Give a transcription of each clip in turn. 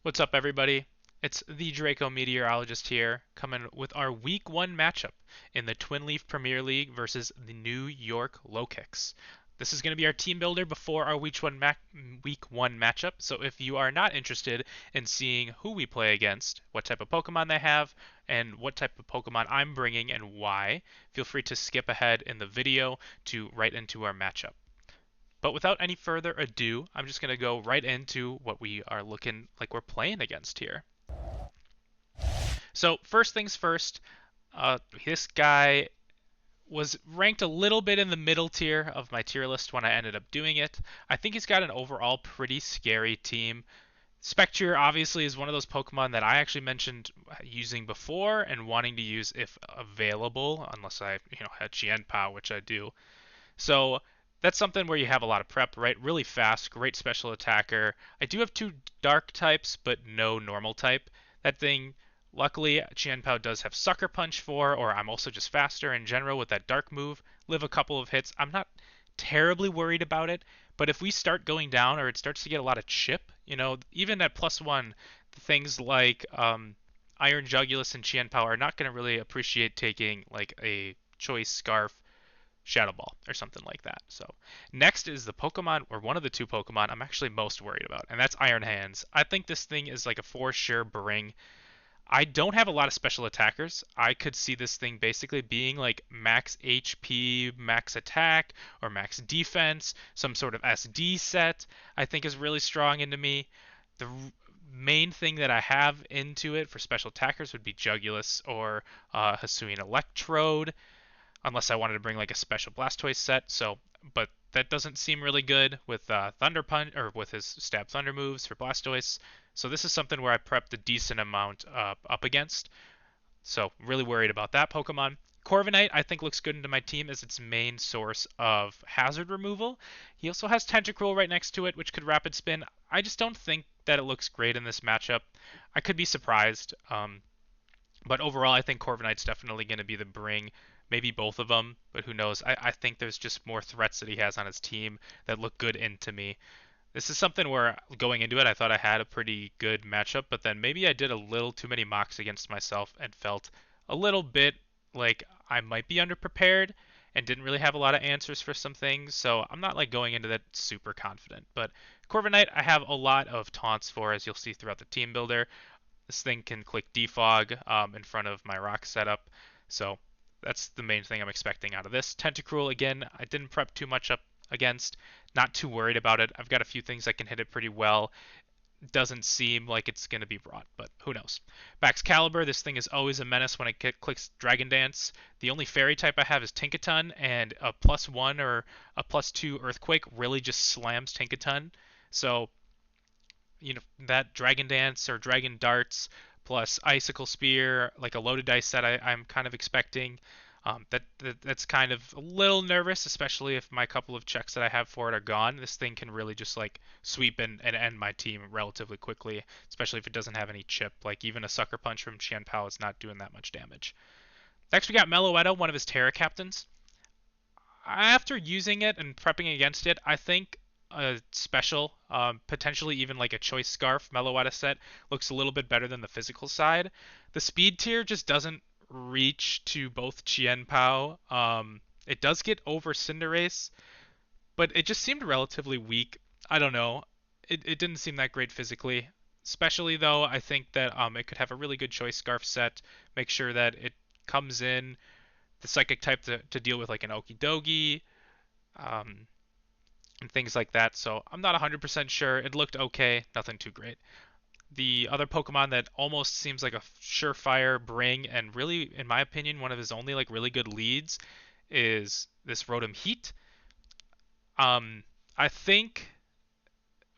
What's up, everybody? It's the Draco Meteorologist here, coming with our Week 1 matchup in the Twin Leaf Premier League versus the New York Lokix. This is going to be our team builder before our Week 1 matchup, so if you are not interested in seeing who we play against, what type of Pokemon they have, and what type of Pokemon I'm bringing and why, feel free to skip ahead in the video to right into our matchup. But without any further ado, I'm just going to go right into what we are looking like we're playing against here. So, first things first, this guy was ranked a little bit in the middle tier of my tier list when I ended up doing it. I think he's got an overall pretty scary team. Spectre obviously is one of those Pokemon that I actually mentioned using before and wanting to use if available, unless I, had Chien-Pao, which I do. So that's something where you have a lot of prep, right? Really fast, great special attacker. I do have two dark types, but no normal type. That thing, luckily, Chien-Pao does have Sucker Punch for, or I'm also just faster in general with that dark move. Live a couple of hits. I'm not terribly worried about it, but if we start going down or it starts to get a lot of chip, even at +1, things like Iron Jugulus and Chien-Pao are not going to really appreciate taking like a Choice Scarf Shadow Ball or something like that. So next is the Pokemon, or one of the two Pokemon I'm actually most worried about, and that's Iron Hands. I think this thing is like a for sure bring. I don't have a lot of special attackers. I could see this thing basically being like max HP, max attack, or max defense, some sort of SD set. I think is really strong into me. The main thing that I have into it for special attackers would be Jugulus or Hisuian Electrode, unless I wanted to bring like a special Blastoise set. So, but that doesn't seem really good with Thunder Punch or with his Stab Thunder moves for Blastoise. So this is something where I prepped a decent amount up against. So really worried about that Pokemon. Corviknight I think looks good into my team as its main source of hazard removal. He also has Tentacruel right next to it, which could Rapid Spin. I just don't think that it looks great in this matchup. I could be surprised. But overall, I think Corviknight's definitely going to be the bring. Maybe both of them, but who knows? I think there's just more threats that he has on his team that look good into me. This is something where going into it, I thought I had a pretty good matchup, but then maybe I did a little too many mocks against myself and felt a little bit like I might be underprepared and didn't really have a lot of answers for some things. So I'm not like going into that super confident. But Corviknight, I have a lot of taunts for, as you'll see throughout the team builder. This thing can click defog in front of my rock setup. So that's the main thing I'm expecting out of this. Tentacruel, again, I didn't prep too much up against. Not too worried about it. I've got a few things I can hit it pretty well. Doesn't seem like it's going to be brought, but who knows. Baxcalibur, this thing is always a menace when it clicks Dragon Dance. The only fairy type I have is Tinkaton, and a +1 or a +2 Earthquake really just slams Tinkaton. So that Dragon Dance or Dragon Darts plus Icicle Spear, like a loaded dice set I'm kind of expecting. That's kind of a little nervous, especially if my couple of checks that I have for it are gone. This thing can really just like sweep and end my team relatively quickly, especially if it doesn't have any chip. Like even a Sucker Punch from Chien-Pao is not doing that much damage. Next we got Meloetta, one of his Terra Captains. After using it and prepping against it, I think a special, potentially even like a Choice Scarf Meloetta set looks a little bit better than the physical side. The speed tier just doesn't reach to both Chien-Pao. It does get over Cinderace, but it just seemed relatively weak. I don't know. It didn't seem that great physically. Especially though, I think that it could have a really good Choice Scarf set. Make sure that it comes in the psychic type to deal with like an Okidogi, um, and things like that. So I'm not 100% sure. It looked okay, nothing too great. The other Pokemon that almost seems like a surefire bring, and really, in my opinion, one of his only like really good leads, is this Rotom Heat. I think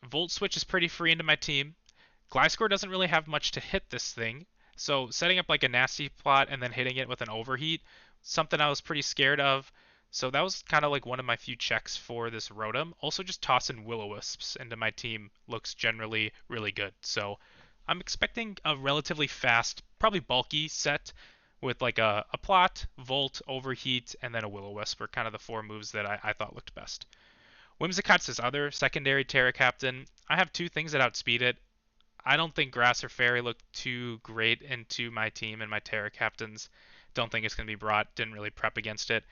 Volt Switch is pretty free into my team. Gliscor doesn't really have much to hit this thing, so setting up like a nasty plot and then hitting it with an overheat, something I was pretty scared of. So that was kind of like one of my few checks for this Rotom. Also, just tossing Will-O-Wisps into my team looks generally really good. So I'm expecting a relatively fast, probably bulky set with like a plot, Volt, Overheat, and then a Will-O-Wisp are kind of the four moves that I thought looked best. Whimsicott's his other secondary Terra Captain. I have two things that outspeed it. I don't think Grass or Fairy look too great into my team, and my Terra captains don't think it's going to be brought. Didn't really prep against it.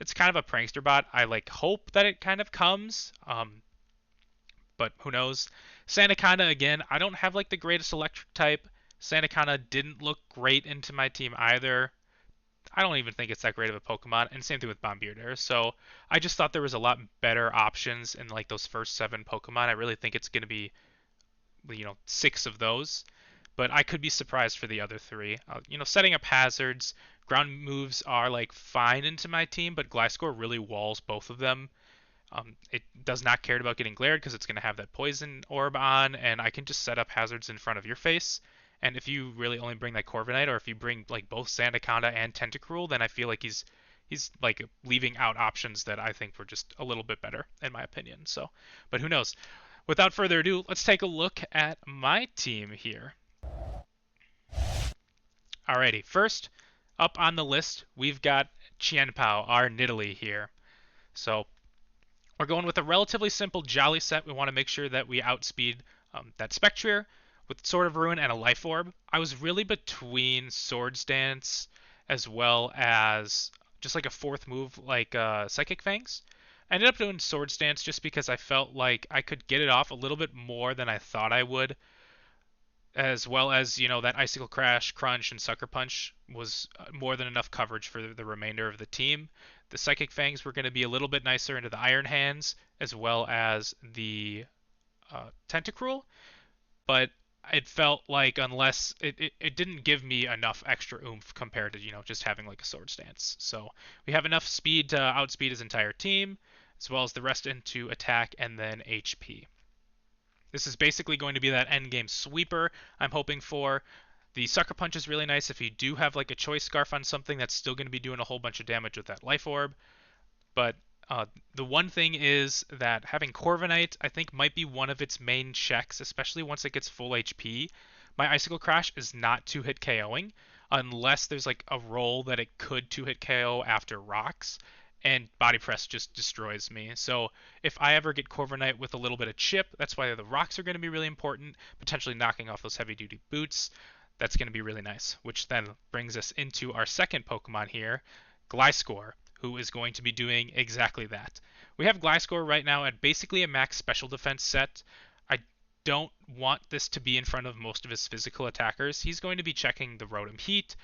It's kind of a prankster bot. I like hope that it kind of comes, but who knows? Sandaconda again. I don't have like the greatest electric type. Sandaconda didn't look great into my team either. I don't even think it's that great of a Pokemon, and same thing with Bombirdier. So I just thought there was a lot better options in like those first 7 Pokemon. I really think it's going to be, 6 of those, but I could be surprised for the other 3. Setting up hazards, ground moves are like fine into my team, but Gliscor really walls both of them. It does not care about getting glared because it's going to have that poison orb on, and I can just set up hazards in front of your face. And if you really only bring like Corviknight, or if you bring like both Sandaconda and Tentacruel, then I feel like he's like leaving out options that I think were just a little bit better in my opinion. So, but who knows? Without further ado, let's take a look at my team here. Alrighty, first up on the list, we've got Qianpao, our Nidalee here. So we're going with a relatively simple Jolly set. We want to make sure that we outspeed that Spectrier with Sword of Ruin and a Life Orb. I was really between Swords Dance as well as just like a 4th move like Psychic Fangs. I ended up doing Swords Dance just because I felt like I could get it off a little bit more than I thought I would, as well as that Icicle Crash, Crunch, and Sucker Punch was more than enough coverage for the remainder of the team. The Psychic Fangs were going to be a little bit nicer into the Iron Hands, as well as the Tentacruel, but it felt like unless it didn't give me enough extra oomph compared to just having like a Sword Stance. So we have enough speed to outspeed his entire team, as well as the rest into attack and then HP. This is basically going to be that end game sweeper I'm hoping for. The Sucker Punch is really nice if you do have like a Choice Scarf on something that's still going to be doing a whole bunch of damage with that Life Orb. But the one thing is that having Corviknight, I think, might be one of its main checks, especially once it gets full HP. My Icicle Crash is not 2-hit KOing, unless there's like a roll that it could 2-hit KO after rocks, and Body Press just destroys me. So if I ever get Corviknight with a little bit of chip, that's why the rocks are going to be really important, potentially knocking off those heavy-duty boots. That's going to be really nice, which then brings us into our second Pokemon here, Gliscor, who is going to be doing exactly that. We have Gliscor right now at basically a max special defense set. I don't want this to be in front of most of his physical attackers. He's going to be checking the Rotom Heat,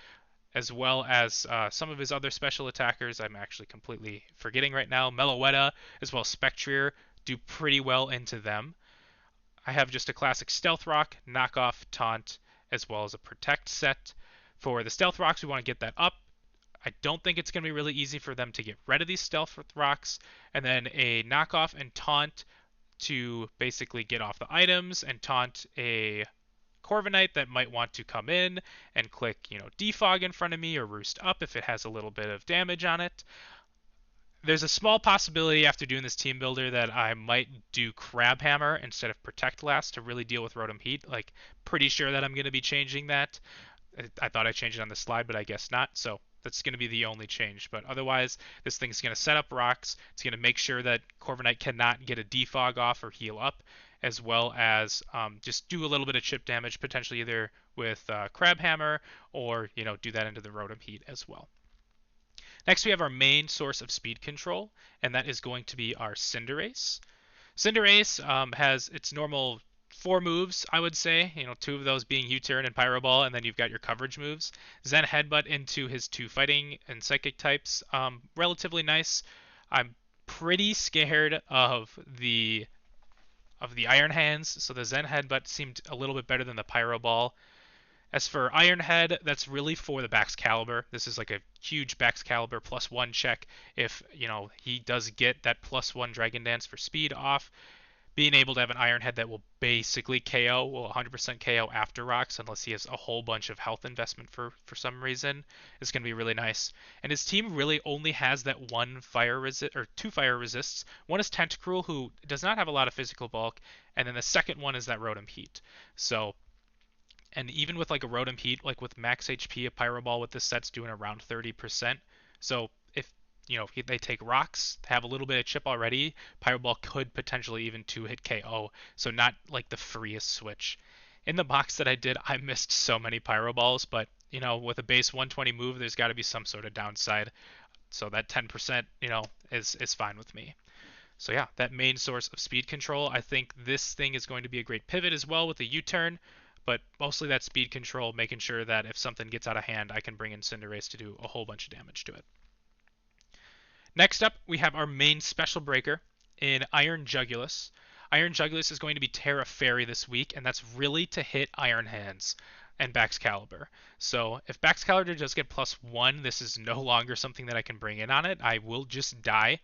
as well as some of his other special attackers. I'm actually completely forgetting right now. Meloetta, as well as Spectrier, do pretty well into them. I have just a classic Stealth Rock, Knockoff, Taunt, as well as a Protect set. For the Stealth Rocks, we want to get that up. I don't think it's going to be really easy for them to get rid of these Stealth Rocks. And then a Knockoff and Taunt to basically get off the items, and taunt a Corviknight that might want to come in and click, Defog in front of me or Roost Up if it has a little bit of damage on it. There's a small possibility after doing this team builder that I might do Crab Hammer instead of Protect Last to really deal with Rotom Heat. Like, pretty sure that I'm going to be changing that. I thought I changed it on the slide, but I guess not. So that's going to be the only change. But otherwise, this thing's going to set up rocks. It's going to make sure that Corviknight cannot get a defog off or heal up, as well as just do a little bit of chip damage, potentially either with Crab Hammer or do that into the Rotom Heat as well. Next, we have our main source of speed control, and that is going to be our Cinderace. Cinderace has its normal 4 moves, I would say. 2 of those being U-turn and Pyro Ball, and then you've got your coverage moves. Zen Headbutt into his 2 fighting and psychic types, relatively nice. I'm pretty scared of the Iron Hands, so the Zen Headbutt seemed a little bit better than the Pyro Ball. As for Iron Head, that's really for the Baxcalibur. This is like a huge Baxcalibur +1 check if, he does get that +1 Dragon Dance for speed off. Being able to have an Iron Head that will basically KO, will 100% KO after rocks, unless he has a whole bunch of health investment for some reason, is going to be really nice. And his team really only has that 1 fire resist, or 2 fire resists. One is Tentacruel, who does not have a lot of physical bulk, and then the second one is that Rotom Heat. So, and even with like a Rotom Heat, like with max HP, a Pyro Ball with this set's doing around 30%. So if they take rocks, have a little bit of chip already, Pyro Ball could potentially even 2-hit KO. So not like the freest switch. In the box that I did, I missed so many Pyro Balls, but with a base 120 move, there's got to be some sort of downside. So that 10%, is fine with me. So yeah, that main source of speed control. I think this thing is going to be a great pivot as well with the U-turn, but mostly that speed control, making sure that if something gets out of hand, I can bring in Cinderace to do a whole bunch of damage to it. Next up, we have our main special breaker in Iron Jugulus. Iron Jugulus is going to be Terra Fairy this week, and that's really to hit Iron Hands and Baxcalibur. So if Baxcalibur does get +1, this is no longer something that I can bring in on it. I will just die.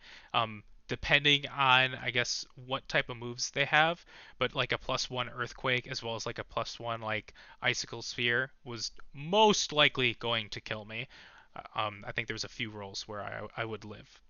Depending on, I guess, what type of moves they have, but like a +1 Earthquake as well as like a +1 like Icicle Sphere was most likely going to kill me. I think there was a few rolls where I would live.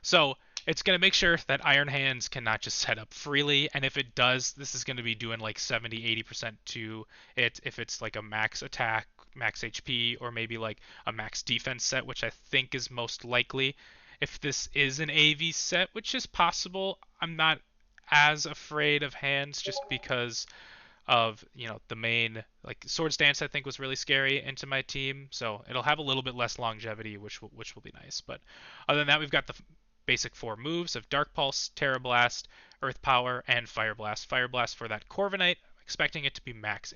So it's going to make sure that Iron Hands cannot just set up freely, and if it does, this is going to be doing like 70-80% to it if it's like a max attack, max HP, or maybe like a max defense set, which I think is most likely. If this is an AV set, which is possible, I'm not as afraid of hands just because of the main like Swords Dance I think was really scary into my team, so it'll have a little bit less longevity, which will be nice. But other than that, we've got the basic four moves of Dark Pulse, Terra Blast, Earth Power, and Fire Blast. Fire Blast for that Corviknight, expecting it to be max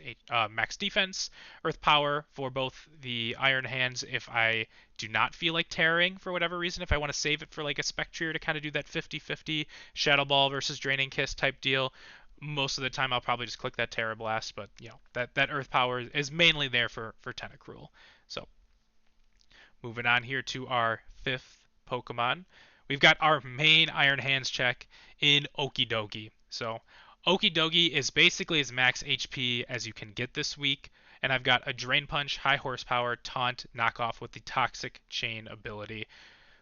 defense. Earth Power for both the Iron Hands if I do not feel like tearing for whatever reason, if I want to save it for like a Spectrier to kind of do that 50-50 Shadow Ball versus Draining Kiss type deal. Most of the time I'll probably just click that Terra Blast, but that Earth Power is mainly there for Tentacruel. So moving on here to our fifth Pokemon, we've got our main Iron Hands check in Okidogi. So Okidogi is basically as max HP as you can get this week, and I've got a Drain Punch, High Horsepower, Taunt, Knockoff with the Toxic Chain ability.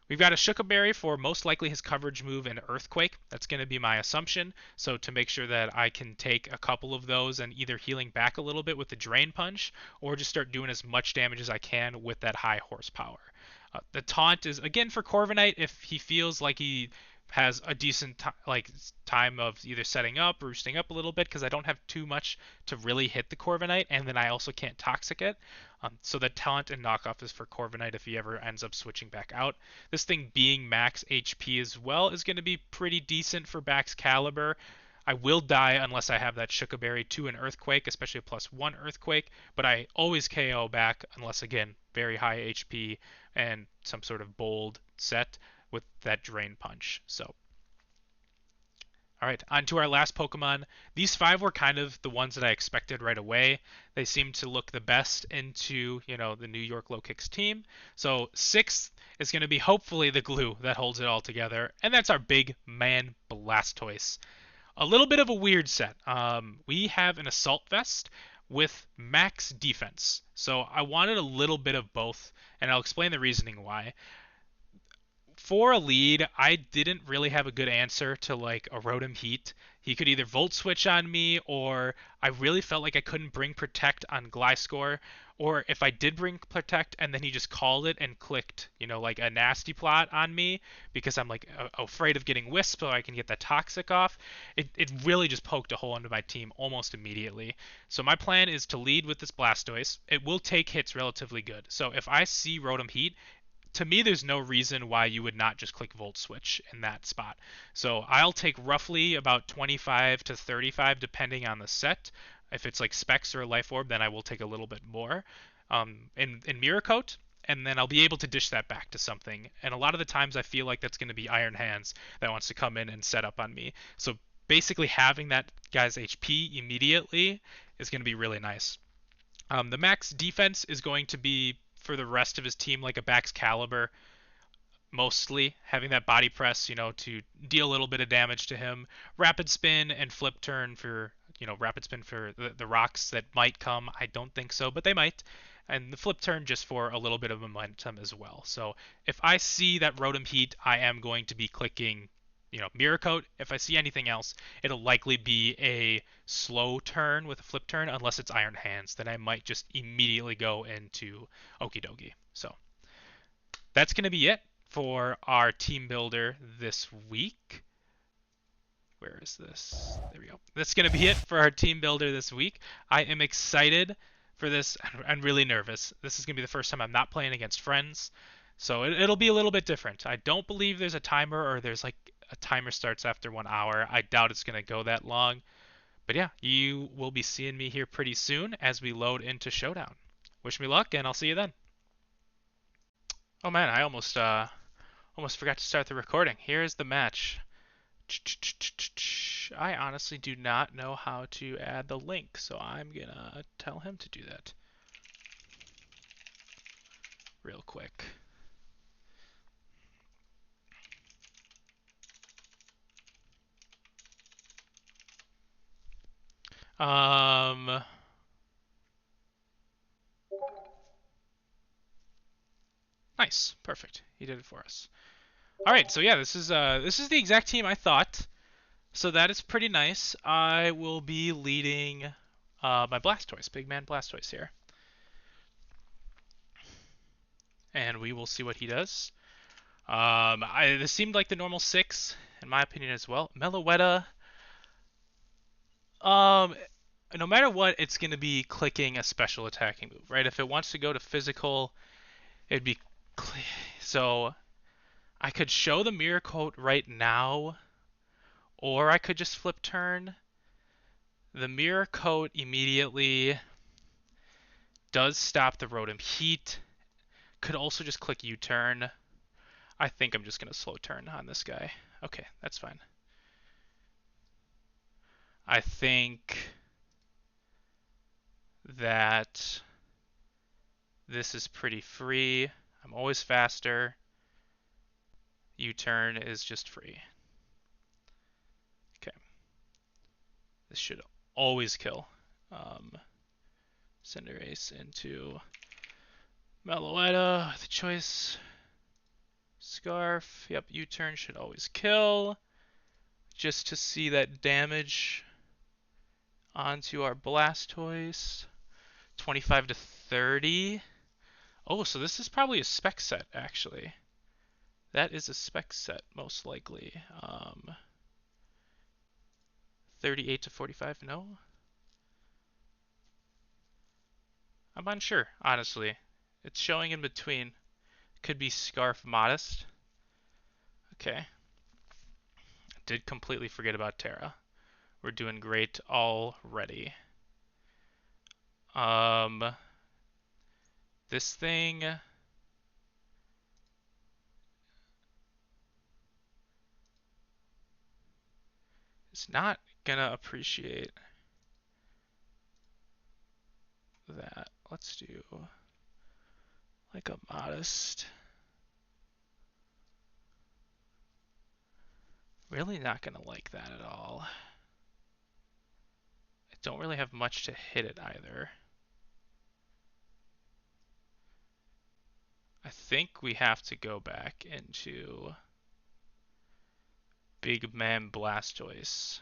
We've got a Shukaberry for most likely his coverage move in Earthquake. That's going to be my assumption. So to make sure that I can take a couple of those and either healing back a little bit with the Drain Punch or just start doing as much damage as I can with that high horsepower. The taunt is again for Corviknight if he feels like he has a decent time of either setting up or boosting up a little bit, because I don't have too much to really hit the Corviknight, and then I also can't Toxic it. So the taunt and knockoff is for Corviknight if he ever ends up switching back out. This thing being max HP as well is going to be pretty decent for Baxcalibur. I will die unless I have that Shukaberry to an Earthquake, especially a +1 Earthquake, but I always KO back unless, again, very high HP and some sort of bold set with that Drain Punch. So, all right, on to our last Pokemon. These five were kind of the ones that I expected right away. They seem to look the best into, the New York Lokix team. So sixth is going to be hopefully the glue that holds it all together, and that's our big man Blastoise. A little bit of a weird set. We have an Assault Vest with max defense. So I wanted a little bit of both, and I'll explain the reasoning why. For a lead, I didn't really have a good answer to like a Rotom Heat. He could either Volt Switch on me, or I really felt like I couldn't bring Protect on Gliscor, or if I did bring Protect and then he just called it and clicked, like a Nasty Plot on me because I'm like afraid of getting Wisp so I can get that Toxic off. It really just poked a hole into my team almost immediately. So my plan is to lead with this Blastoise. It will take hits relatively good. So if I see Rotom Heat, to me, there's no reason why you would not just click Volt Switch in that spot. So I'll take roughly about 25 to 35 depending on the set. If it's like Specs or a Life Orb, then I will take a little bit more in Mirror Coat, and then I'll be able to dish that back to something. And a lot of the times I feel like that's going to be Iron Hands that wants to come in and set up on me. So basically having that guy's HP immediately is going to be really nice. The max defense is going to be for the rest of his team like a Baxcalibur, mostly having that body press, to deal a little bit of damage to him. Rapid spin and flip turn for, rapid spin for the rocks that might come. I don't think so, but they might. And the flip turn just for a little bit of momentum as well. So if I see that Rotom Heat, I am going to be clicking Mirror Coat. If I see anything else, it'll likely be a slow turn with a flip turn, unless it's Iron Hands. Then I might just immediately go into Okidogi. So that's going to be it for our team builder this week. Where is this? There we go. That's going to be it for our team builder this week. I am excited for this. I'm really nervous. This is going to be the first time I'm not playing against friends. So it'll be a little bit different. I don't believe there's a timer or there's like a timer starts after 1 hour. I doubt it's going to go that long. But yeah, you will be seeing me here pretty soon as we load into Showdown. Wish me luck, and I'll see you then. Oh man, I almost forgot to start the recording. Here's the match. I honestly do not know how to add the link, so I'm gonna tell him to do that real quick. Nice, perfect. He did it for us. All right, so yeah, this is the exact team I thought. So that is pretty nice. I will be leading my Blastoise, Big Man Blastoise here. And we will see what he does. This seemed like the normal 6, in my opinion as well. Meloetta, no matter what, it's going to be clicking a special attacking move, right? If it wants to go to physical, it'd be... So, I could show the Mirror Coat right now, or I could just flip turn. The Mirror Coat immediately does stop the Rotom Heat. Could also just click U-turn. I think I'm just going to slow turn on this guy. Okay, that's fine. I think that this is pretty free. I'm always faster. U-turn is just free. Okay. This should always kill. Cinderace into Meloetta. The choice. Scarf. Yep, U-turn should always kill. Just to see that damage onto our Blastoise. 25 to 30. Oh, so this is probably a spec set, actually. That is a spec set, most likely. 38 to 45, no? I'm unsure, honestly. It's showing in between. Could be Scarf Modest. Okay. Did completely forget about Terra. We're doing great already. This thing... is not gonna appreciate that. Let's do like a modest. Really not gonna like that at all. I don't really have much to hit it either. I think we have to go back into Big Man Blastoise.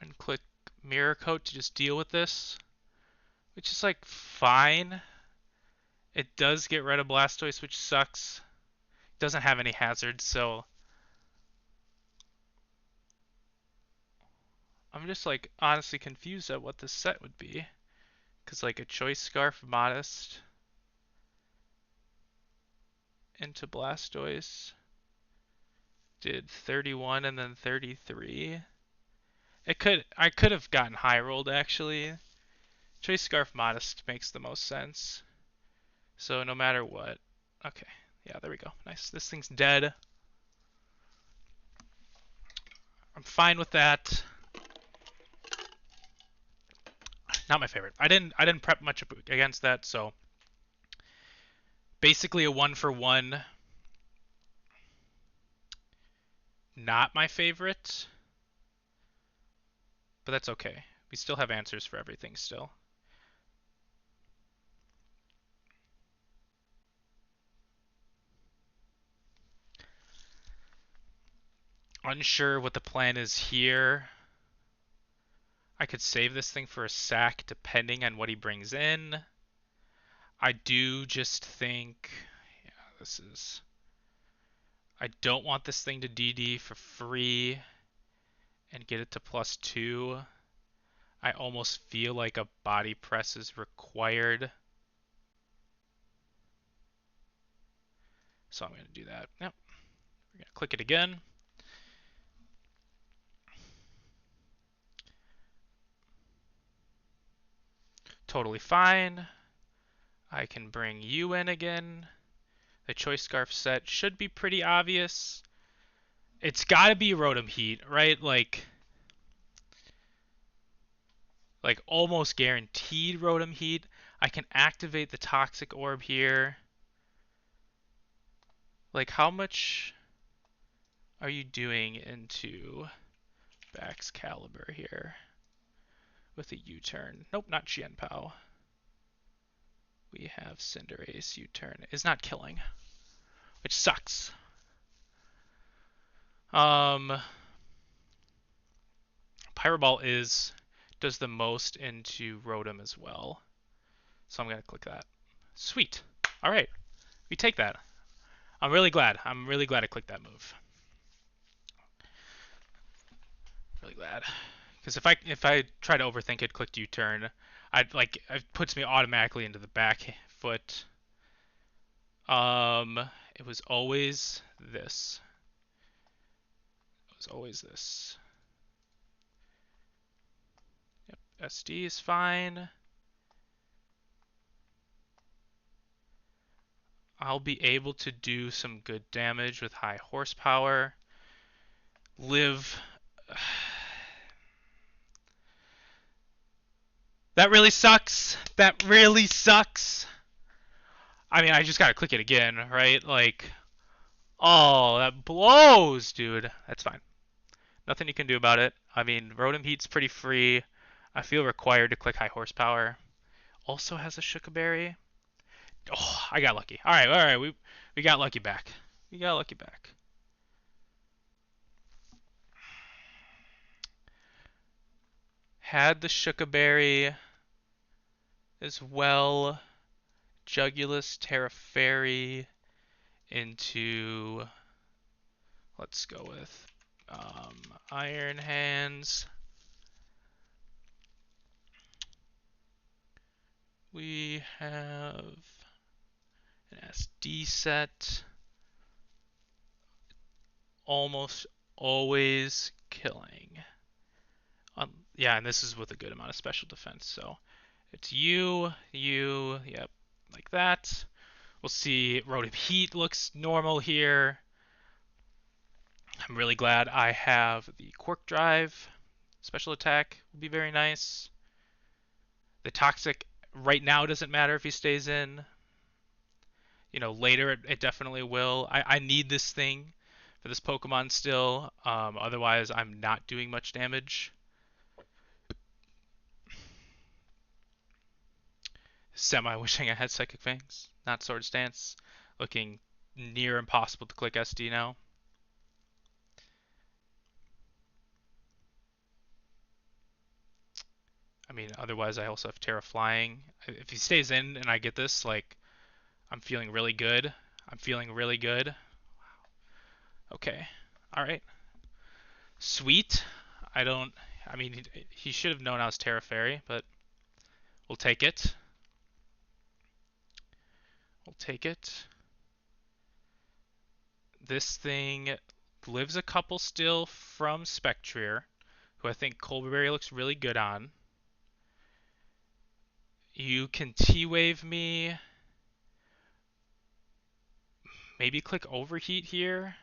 And click Mirror Coat to just deal with this. Which is like fine. It does get rid of Blastoise, which sucks. It doesn't have any hazards, so I'm just like honestly confused at what this set would be. Cause like a Choice Scarf Modest into Blastoise did 31 and then 33. I could have gotten high rolled actually. Choice Scarf Modest makes the most sense. So no matter what. Okay. Yeah, there we go. Nice. This thing's dead. I'm fine with that. Not my favorite. I didn't prep much against that, so basically a 1-for-1. Not my favorite. But that's okay. We still have answers for everything still. Unsure what the plan is here. I could save this thing for a sack depending on what he brings in. I do just think, yeah, I don't want this thing to DD for free and get it to +2. I almost feel like a body press is required. So I'm going to do that. Yep. We're going to click it again. Totally fine. I can bring you in again. The Choice Scarf set should be pretty obvious. It's got to be Rotom Heat, right? Like almost guaranteed Rotom Heat. I can activate the Toxic Orb here. Like, how much are you doing into Baxcalibur here with a U-turn? Nope, not Qianpao. We have Cinderace U-turn. Is not killing, which sucks. Pyro Ball does the most into Rotom as well. So I'm going to click that. Sweet. All right. We take that. I'm really glad. I'm really glad I clicked that move. Really glad. Because if I try to overthink it, clicked U-turn, it puts me automatically into the back foot. It was always this. It was always this. Yep, SD is fine. I'll be able to do some good damage with high horsepower. Live. That really sucks. That really sucks. I mean, I just gotta click it again, right? Like, oh, that blows, dude. That's fine. Nothing you can do about it. I mean, Rotom Heat's pretty free. I feel required to click high horsepower. Also has a Shuka Berry. Oh, I got lucky. All right. We got lucky back. We got lucky back. Had the Shuka Berry as well. Jugulus, Terra Fairy into, let's go with Iron Hands. We have an SD set. Almost always killing. Yeah, and this is with a good amount of special defense. So it's you, yep, like that. We'll see Rotom Heat looks normal here. I'm really glad I have the Quark Drive. Special attack will be very nice. The Toxic right now doesn't matter if he stays in. You know, later it definitely will. I need this thing for this Pokemon still. Otherwise, I'm not doing much damage. Semi-wishing I had Psychic Fangs, not Swords Dance. Looking near impossible to click SD now. I mean, otherwise I also have Terra Flying. If he stays in and I get this, like, I'm feeling really good. I'm feeling really good. Okay. All right. Sweet. I mean, he should have known I was Terra Fairy, but we'll take it. We'll take it. This thing lives a couple still from Spectrier, who I think Colberry looks really good on. You can T-Wave me. Maybe click Overheat here.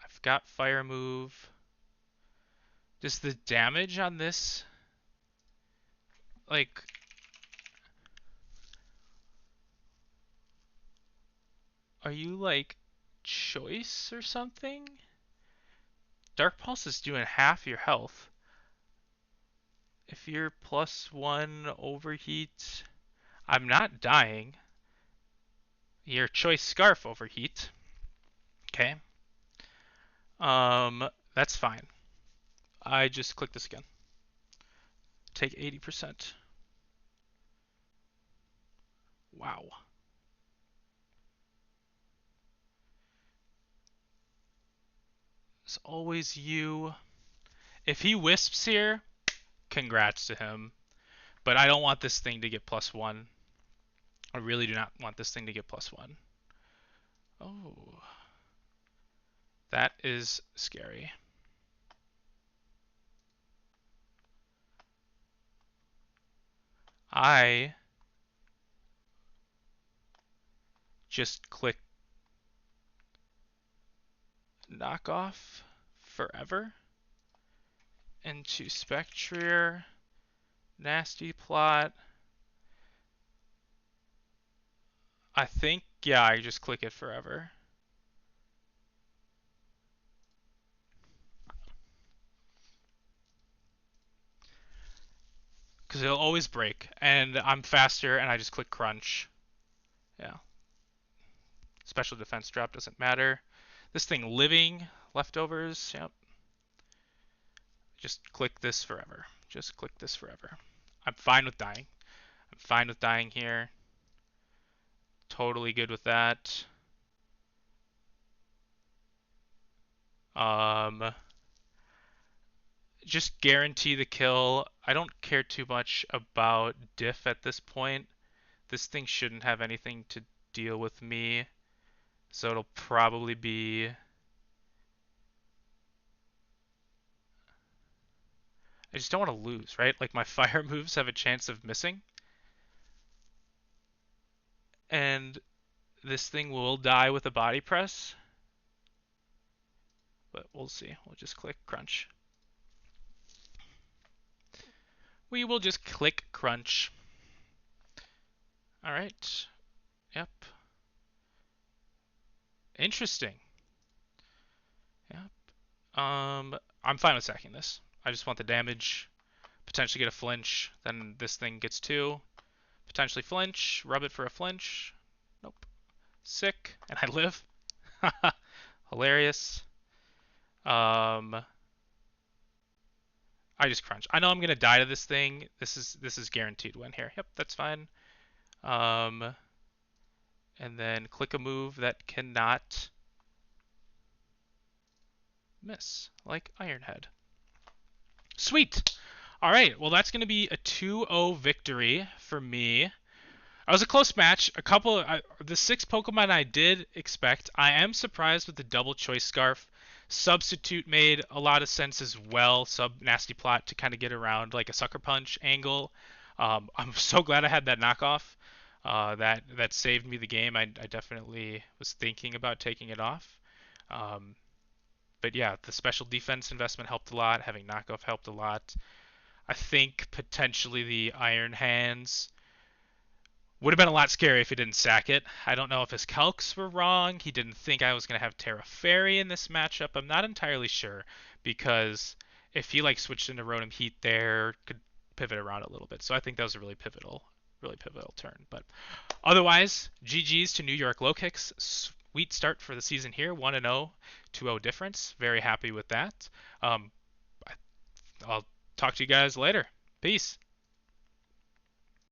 I've got Fire Move. Does the damage on this, like, are you like Choice or something? Dark Pulse is doing half your health. If you're +1 Overheat, I'm not dying. Your Choice Scarf Overheat. Okay. That's fine. I just click this again. Take 80%. Wow. It's always you. If he wisps here, congrats to him. But I don't want this thing to get +1. I really do not want this thing to get +1. Oh, that is scary. I just click knockoff forever into Spectrier, nasty plot. I think, yeah, I just click it forever. Because it'll always break, and I'm faster, and I just click crunch. Yeah. Special defense drop doesn't matter. This thing living, leftovers, yep. Just click this forever. Just click this forever. I'm fine with dying. I'm fine with dying here. Totally good with that. Um, just guarantee the kill. I don't care too much about diff at this point. This thing shouldn't have anything to deal with me. So it'll probably be... I just don't want to lose, right? Like my fire moves have a chance of missing. And this thing will die with a body press. But we'll see. We'll just click crunch. We will just click crunch. All right. Yep. Interesting. Yep. I'm fine with sacking this. I just want the damage. Potentially get a flinch. Then this thing gets 2. Potentially flinch. Rub it for a flinch. Nope. Sick. And I live. Hilarious. I just crunch. I know I'm gonna die to this thing. This is guaranteed win here. Yep, that's fine. And then click a move that cannot miss, like Iron Head. Sweet. All right. Well, that's gonna be a 2-0 victory for me. It was a close match. The 6 Pokemon I did expect. I am surprised with the double choice scarf. Substitute made a lot of sense as well. Sub nasty plot to kind of get around like a sucker punch angle. I'm so glad I had that knockoff. That saved me the game. I definitely was thinking about taking it off. Um, but yeah, the special defense investment helped a lot. Having knockoff helped a lot. I think potentially the Iron Hands would have been a lot scarier if he didn't sack it. I don't know if his calcs were wrong. He didn't think I was going to have Terra Fairy in this matchup. I'm not entirely sure because if he like switched into Rotom Heat there, could pivot around a little bit. So I think that was a really pivotal turn. But otherwise, GG's to New York Lokix. Sweet start for the season here. 1-0, 2-0 difference. Very happy with that. I'll talk to you guys later. Peace.